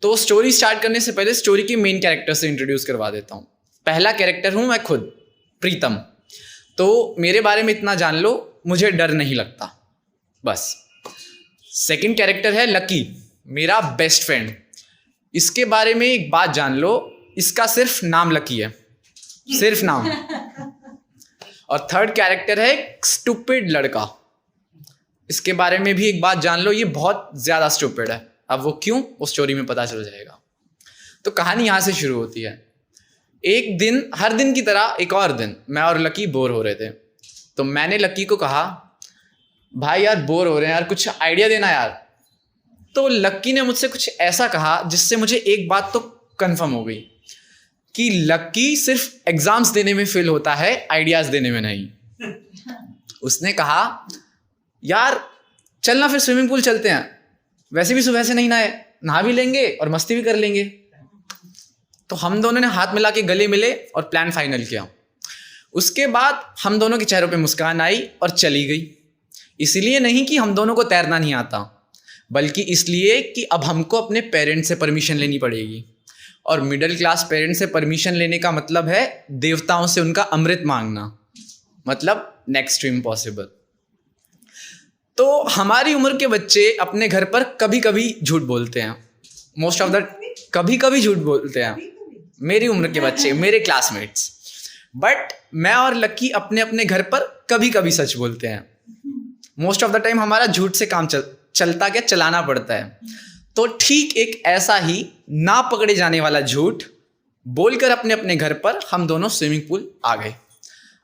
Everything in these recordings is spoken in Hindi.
तो स्टोरी स्टार्ट करने से पहले स्टोरी के मेन कैरेक्टर से इंट्रोड्यूस करवा देता हूँ। पहला कैरेक्टर हूँ मैं खुद, प्रीतम। तो मेरे बारे में इतना जान लो, मुझे डर नहीं लगता, बस। सेकंड कैरेक्टर है लकी, मेरा बेस्ट फ्रेंड। इसके बारे में एक बात जान लो, इसका सिर्फ नाम लकी है, सिर्फ नाम। और थर्ड कैरेक्टर है स्टूपिड लड़का। इसके बारे में भी एक बात जान लो, ये बहुत ज़्यादा स्टूपिड है। अब वो क्यों, वो स्टोरी में पता चल जाएगा। तो कहानी यहाँ से शुरू होती है। एक दिन, हर दिन की तरह एक और दिन, मैं और लकी बोर हो रहे थे। तो मैंने लकी को कहा, भाई यार बोर हो रहे हैं यार, कुछ आइडिया देना यार। तो लकी ने मुझसे कुछ ऐसा कहा जिससे मुझे एक बात तो कंफर्म हो गई कि लकी सिर्फ एग्जाम्स देने में फेल होता है, आइडियाज देने में नहीं। उसने कहा, यार चलना फिर स्विमिंग पूल चलते हैं, वैसे भी सुबह से नहीं नहाए, नहा भी लेंगे और मस्ती भी कर लेंगे। तो हम दोनों ने हाथ मिला के गले मिले और प्लान फाइनल किया। उसके बाद हम दोनों के चेहरों पे मुस्कान आई और चली गई। इसलिए नहीं कि हम दोनों को तैरना नहीं आता, बल्कि इसलिए कि अब हमको अपने पेरेंट्स से परमिशन लेनी पड़ेगी। और मिडिल क्लास पेरेंट्स से परमिशन लेने का मतलब है देवताओं से उनका अमृत मांगना, मतलब नेक्स्ट टू इम्पॉसिबल। तो हमारी उम्र के बच्चे अपने घर पर कभी कभी झूठ बोलते हैं, मोस्ट ऑफ द कभी कभी झूठ बोलते हैं मेरी उम्र के बच्चे, मेरे क्लासमेट्स। बट मैं और लकी अपने अपने घर पर कभी कभी सच बोलते हैं। मोस्ट ऑफ द टाइम हमारा झूठ से काम चलता क्या, चलाना पड़ता है। तो ठीक एक ऐसा ही ना पकड़े जाने वाला झूठ बोलकर अपने अपने घर पर हम दोनों स्विमिंग पूल आ गए।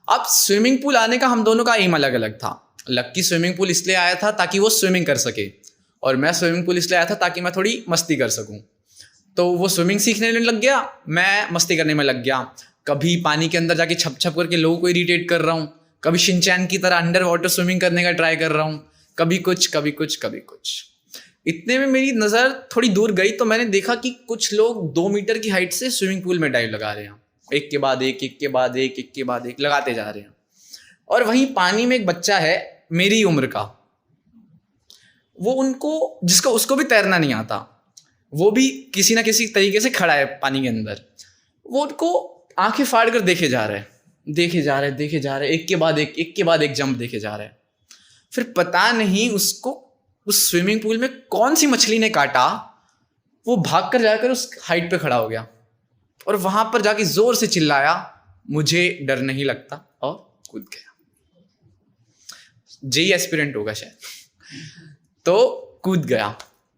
अब स्विमिंग पूल आने का हम दोनों का एम अलग अलग था। लक्की स्विमिंग पूल इसलिए आया था ताकि वो स्विमिंग कर सके, और मैं स्विमिंग पूल इसलिए आया था ताकि मैं थोड़ी मस्ती कर सकूं। तो वो स्विमिंग सीखने में लग गया, मैं मस्ती करने में लग गया। कभी पानी के अंदर जाके छप छप करके लोगों को इरिटेट कर रहा हूँ, कभी शिनचैन की तरह अंडर वाटर स्विमिंग करने का ट्राई कर रहा हूँ, कभी कुछ कभी कुछ कभी कुछ। इतने में मेरी नज़र थोड़ी दूर गई तो मैंने देखा कि कुछ लोग 2 मीटर की हाइट से स्विमिंग पूल में डाइव लगा रहे हैं, एक के बाद एक, एक के बाद एक, एक के बाद एक लगाते जा रहे हैं। और वहीं पानी में एक बच्चा है मेरी उम्र का, वो उनको जिसको उसको भी तैरना नहीं आता, वो भी किसी ना किसी तरीके से खड़ा है पानी के अंदर। वो उनको आंखें फाड़ कर देखे जा रहे हैं, देखे जा रहे हैं, देखे जा रहे हैं, एक के बाद एक के बाद एक जंप देखे जा रहे हैं। फिर पता नहीं उसको उस स्विमिंग पूल में कौन सी मछली ने काटा, वो भाग कर जाकर उस हाइट पे खड़ा हो गया और वहां पर जाके जोर से चिल्लाया, मुझे डर नहीं लगता, और कूद गया। जेई एस्पिरेंट होगा शायद। तो कूद गया।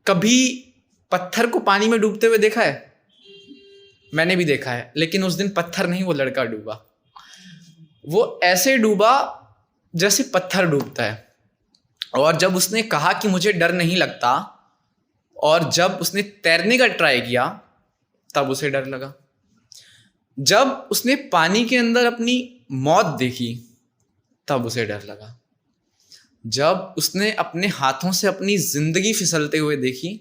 कभी पत्थर को पानी में डूबते हुए देखा है? मैंने भी देखा है, लेकिन उस दिन पत्थर नहीं, वो लड़का डूबा। वो ऐसे डूबा जैसे पत्थर डूबता है। और जब उसने कहा कि मुझे डर नहीं लगता, और जब उसने तैरने का ट्राई किया, तब उसे डर लगा। जब उसने पानी के अंदर अपनी मौत देखी, तब उसे डर लगा। जब उसने अपने हाथों से अपनी जिंदगी फिसलते हुए देखी,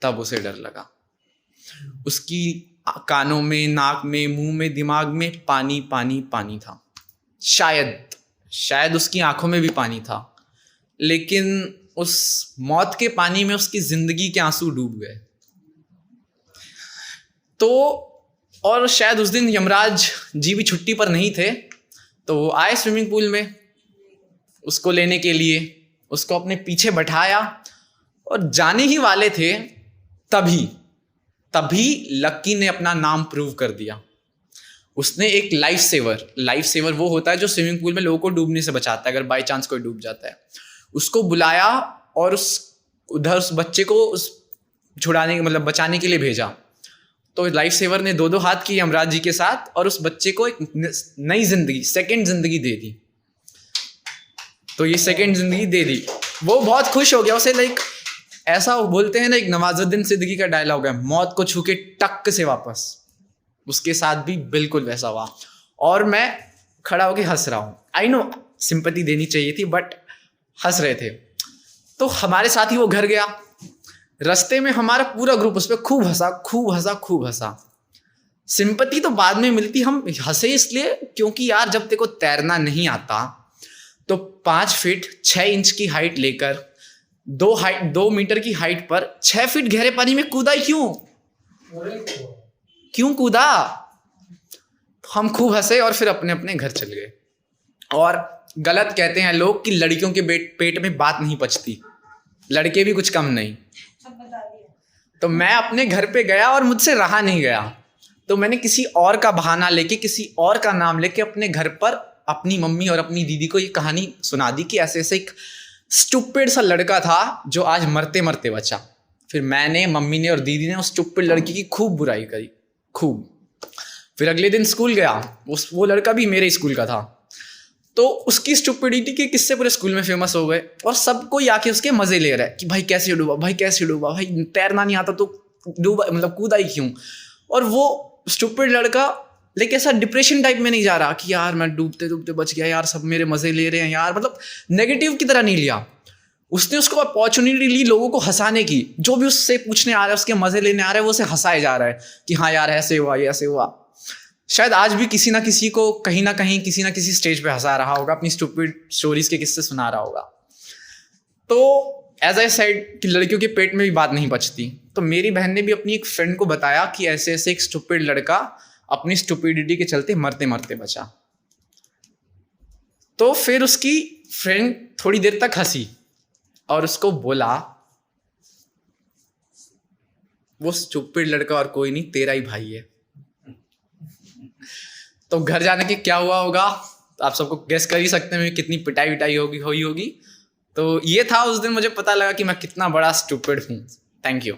तब उसे डर लगा। उसकी कानों में, नाक में, मुंह में, दिमाग में पानी पानी पानी था। शायद उसकी आंखों में भी पानी था, लेकिन उस मौत के पानी में उसकी जिंदगी के आंसू डूब गए। तो और शायद उस दिन यमराज जी भी छुट्टी पर नहीं थे, तो वो आए स्विमिंग पूल में उसको लेने के लिए। उसको अपने पीछे बैठाया और जाने ही वाले थे, तभी लक्की ने अपना नाम प्रूव कर दिया। उसने एक लाइफ सेवर वो होता है जो स्विमिंग पूल में लोगों को डूबने से बचाता है अगर बाई चांस कोई डूब जाता है, उसको बुलाया और उस बच्चे को उस छुड़ाने, मतलब बचाने के लिए भेजा। तो लाइफ सेवर ने 2-2 हाथ किए यमराज जी के साथ और उस बच्चे को एक नई जिंदगी, सेकंड जिंदगी दे दी। तो ये सेकंड जिंदगी दे दी, वो बहुत खुश हो गया। उसे लाइक ऐसा बोलते हैं ना, एक नवाजुद्दीन सिद्दीकी का डायलॉग है, मौत को छू के टक से वापस। उसके साथ भी बिल्कुल वैसा हुआ और मैं खड़ा होके हंस रहा हूँ। आई नो सिंपैथी देनी चाहिए थी, बट हंस रहे थे। तो हमारे साथ ही वो घर गया। रास्ते में हमारा पूरा ग्रुप उस पर खूब हंसा। सिंपैथी तो बाद में मिलती, हम हंसे इसलिए क्योंकि यार जब तेरे को तैरना नहीं आता तो 5 फीट 6 इंच की हाइट लेकर 2 मीटर की हाइट पर 6 फीट गहरे पानी में कूदा क्यों? क्यों कूदा? हम खूब हंसे और फिर अपने अपने घर चले गए। और गलत कहते हैं लोग कि लड़कियों के पेट में बात नहीं पचती, लड़के भी कुछ कम नहीं। तो मैं अपने घर पे गया और मुझसे रहा नहीं गया, तो मैंने किसी और का बहाना लेके, किसी और का नाम लेके अपने घर पर अपनी मम्मी और अपनी दीदी को ये कहानी सुना दी कि ऐसे ऐसे एक स्टूपिड सा लड़का था जो आज मरते मरते बचा। फिर मैंने, मम्मी ने और दीदी ने उस स्टूपिड लड़की की खूब बुराई करी, खूब। फिर अगले दिन स्कूल गया, वो लड़का भी मेरे स्कूल का था, तो उसकी स्टूपिडिटी के किस्से पूरे स्कूल में फेमस हो गए और सबको आके उसके मजे ले रहा है कि भाई कैसे डूबा, भाई कैसे डूबा, भाई तैरना नहीं आता तो डूबा, मतलब कूदा ही क्यों। और वो स्टूपिड लड़का लेकिन ऐसा डिप्रेशन टाइप में नहीं जा रहा कि यार मैं डूबते डूबते बच गया यार, सब मेरे मजे ले रहे हैं यार, मतलब नेगेटिव की तरह नहीं लिया उसने। उसको अपॉर्चुनिटी ली लोगों को हंसाने की, जो भी उससे पूछने आ रहा है, उसके मजे लेने आ रहा है, वो उसे हंसाए जा रहा है कि हाँ यार ऐसे हुआ, ये ऐसे हुआ। शायद आज भी किसी ना किसी को कहीं ना कहीं किसी ना किसी स्टेज पे हंसा रहा होगा, अपनी स्टूपिड स्टोरीज के किस्से सुना रहा होगा। तो एज आई सेड कि लड़कियों के पेट में भी बात नहीं पचती, तो मेरी बहन ने भी अपनी एक फ्रेंड को बताया कि ऐसे ऐसे एक स्टूपिड लड़का अपनी स्टूपिडिटी के चलते मरते मरते बचा। तो फिर उसकी फ्रेंड थोड़ी देर तक हंसी और उसको बोला, वो स्टूपिड लड़का और कोई नहीं, तेरा ही भाई है। तो घर जाने के क्या हुआ होगा आप सबको गेस कर ही सकते हैं कितनी पिटाई विटाई हुई होगी। तो ये था उस दिन मुझे पता लगा कि मैं कितना बड़ा स्टूपिड हूँ। Thank you.